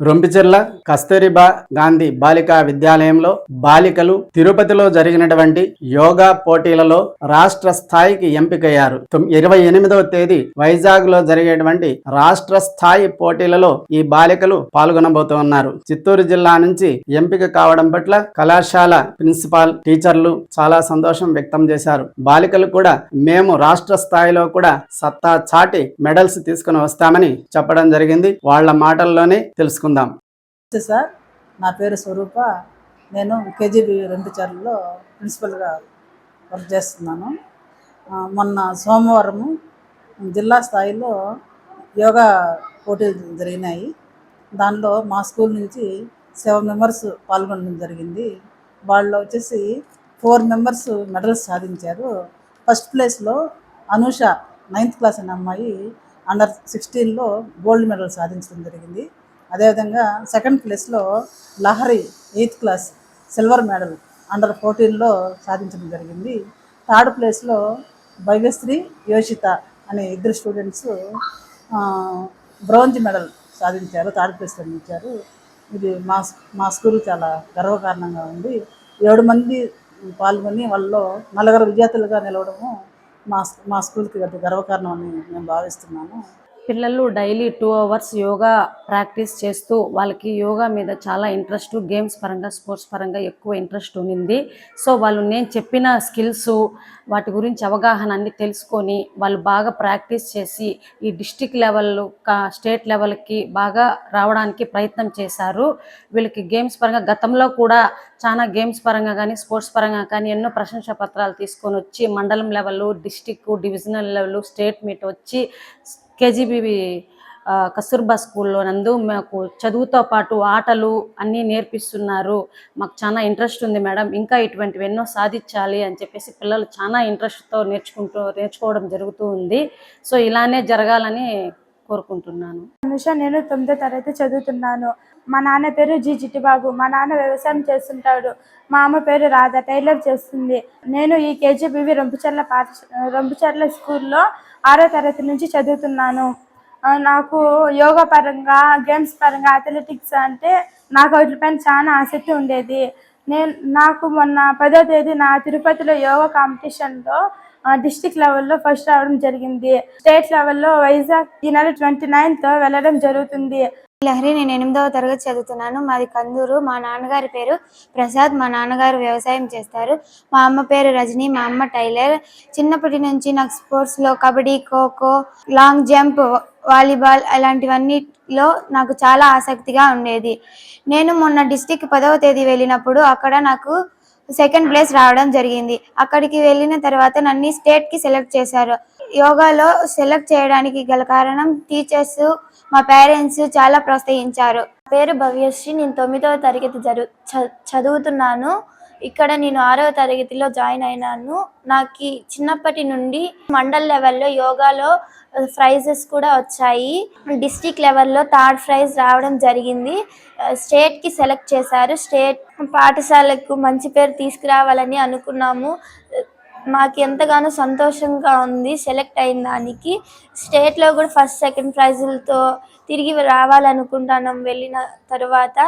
రొంపిచెర్ల కస్తూరిబా గాంధీ బాలికా విద్యాలయంలో బాలికలు తిరుపతిలో జరిగినటువంటి యోగా పోటీలలో రాష్ట్ర స్థాయికి ఎంపికయ్యారు. 28వ తేదీ వైజాగ్ లో జరిగేటువంటి రాష్ట్ర స్థాయి పోటీలలో ఈ బాలికలు పాల్గొనబోతున్నారు. చిత్తూరు జిల్లా నుంచి ఎంపిక కావడం పట్ల కళాశాల ప్రిన్సిపాల్, టీచర్లు చాలా సంతోషం వ్యక్తం చేశారు. బాలికలు కూడా మేము రాష్ట్ర స్థాయిలో కూడా సత్తా చాటి మెడల్స్ తీసుకుని వస్తామని చెప్పడం జరిగింది. వాళ్ళ మాటల్లోనే తెలుసుకుందాం. సార్, నా పేరు స్వరూప. నేను కేజీబీ రొంపిచెర్లలో ప్రిన్సిపల్గా వర్క్ చేస్తున్నాను. మొన్న సోమవారము జిల్లా స్థాయిలో యోగా పోటీలు జరిగినాయి. దానిలో మా స్కూల్ నుంచి 7 మెంబర్స్ పాల్గొనడం జరిగింది. వాళ్ళు వచ్చేసి 4 మెంబర్స్ మెడల్స్ సాధించారు. ఫస్ట్ ప్లేస్లో అనూష 9th క్లాస్ అనే అమ్మాయి అండర్ 16లో గోల్డ్ మెడల్ సాధించడం జరిగింది. అదేవిధంగా సెకండ్ ప్లేస్లో Lahari 8th class silver medal under 14లో సాధించడం జరిగింది. థర్డ్ ప్లేస్లో భవ్యశ్రీ, యోషిత అనే ఇద్దరు స్టూడెంట్స్ బ్రోంజ్ మెడల్ సాధించారు, థర్డ్ ప్లేస్లో నిలిచారు. ఇది మా స్కూల్ చాలా గర్వకారణంగా ఉంది. 7 మంది పాల్గొని వాళ్ళలో 4 విజేతలుగా నిలవడము మా స్కూల్కి గర్వకారణం అని నేను భావిస్తున్నాను. పిల్లలు డైలీ 2 hours యోగా ప్రాక్టీస్ చేస్తూ వాళ్ళకి యోగా మీద చాలా ఇంట్రెస్ట్, గేమ్స్ పరంగా స్పోర్ట్స్ పరంగా ఎక్కువ ఇంట్రెస్ట్ ఉంది. సో వాళ్ళు నేను చెప్పిన స్కిల్స్ వాటి గురించి అవగాహన అన్ని తెలుసుకొని వాళ్ళు బాగా ప్రాక్టీస్ చేసి ఈ డిస్ట్రిక్ట్ లెవెల్, స్టేట్ లెవెల్కి బాగా రావడానికి ప్రయత్నం చేశారు. వీళ్ళకి గేమ్స్ పరంగా గతంలో కూడా చాలా గేమ్స్ పరంగా కానీ స్పోర్ట్స్ పరంగా కానీ ఎన్నో ప్రశంసా పత్రాలు తీసుకొని వచ్చి మండలం level, district, divisional level, state meet వచ్చి కేజీబీ కస్తూర్బా స్కూల్లో నందు మాకు చదువుతో పాటు ఆటలు అన్నీ నేర్పిస్తున్నారు. మాకు చాలా ఇంట్రెస్ట్ ఉంది మేడం, ఇంకా ఇటువంటివి ఎన్నో సాధించాలి అని చెప్పేసి పిల్లలు చాలా ఇంట్రెస్ట్తో నేర్చుకోవడం జరుగుతూ ఉంది. సో ఇలానే జరగాలని కోరుకుంటున్నాను. అనుష, నేను 9వ తరగతి చదువుతున్నాను. మా నాన్న పేరు జి చిట్టిబాబు. మా నాన్న వ్యవసాయం చేస్తుంటాడు. మా అమ్మ పేరు రాధ, టైలర్ చేస్తుంది. నేను ఈ కేజీబీవీ రొంపిచెర్ల స్కూల్లో 6వ తరగతి నుంచి చదువుతున్నాను. నాకు యోగా పరంగా, గేమ్స్ పరంగా, అథ్లెటిక్స్ అంటే నాకు వాటిపైన చాలా ఆసక్తి ఉండేది. నాకు మొన్న 10వ తేదీ నా తిరుపతిలో యోగా కాంపిటీషన్లో డిస్ట్రిక్ట్ లెవెల్లో ఫస్ట్ రావడం జరిగింది. స్టేట్ లెవెల్లో వైజాగ్ ఈ నెల 29th వెళ్ళడం జరుగుతుంది. లహరి, నేను 8వ తరగతి చదువుతున్నాను. మాది కందూరు. మా నాన్నగారి పేరు ప్రసాద్. మా నాన్నగారు వ్యవసాయం చేస్తారు. మా అమ్మ పేరు రజని. మా అమ్మ టైలర్. చిన్నప్పటి నుంచి నాకు స్పోర్ట్స్లో kabaddi, kho kho, long jump, volleyball అలాంటివన్నిలో నాకు చాలా ఆసక్తిగా ఉండేది. నేను మొన్న డిస్ట్రిక్ట్ 10వ తేదీ వెళ్ళినప్పుడు అక్కడ నాకు 2nd ప్లేస్ రావడం జరిగింది. అక్కడికి వెళ్ళిన తర్వాత నన్ను స్టేట్కి సెలెక్ట్ చేశారు. యోగాలో సెలెక్ట్ చేయడానికి గల కారణం టీచర్స్, మా పేరెంట్స్ చాలా ప్రోత్సహించారు. పేరు భవ్యశ్రీ. నేను 9వ తరగతి చదువుతున్నాను. ఇక్కడ నేను 6వ తరగతిలో జాయిన్ అయినాను. నాకు చిన్నప్పటి నుండి మండల్ లెవెల్లో యోగాలో ప్రైజెస్ కూడా వచ్చాయి. డిస్ట్రిక్ట్ లెవెల్లో 3rd ప్రైజ్ రావడం జరిగింది. స్టేట్కి సెలెక్ట్ చేశారు. స్టేట్ పాఠశాలకు మంచి పేరు తీసుకురావాలని అనుకున్నాము. మాకు ఎంతగానో సంతోషంగా ఉంది సెలెక్ట్ అయిన దానికి. స్టేట్లో కూడా 1st, 2nd ప్రైజులతో తిరిగి రావాలనుకుంటున్నాం వెళ్ళిన తర్వాత.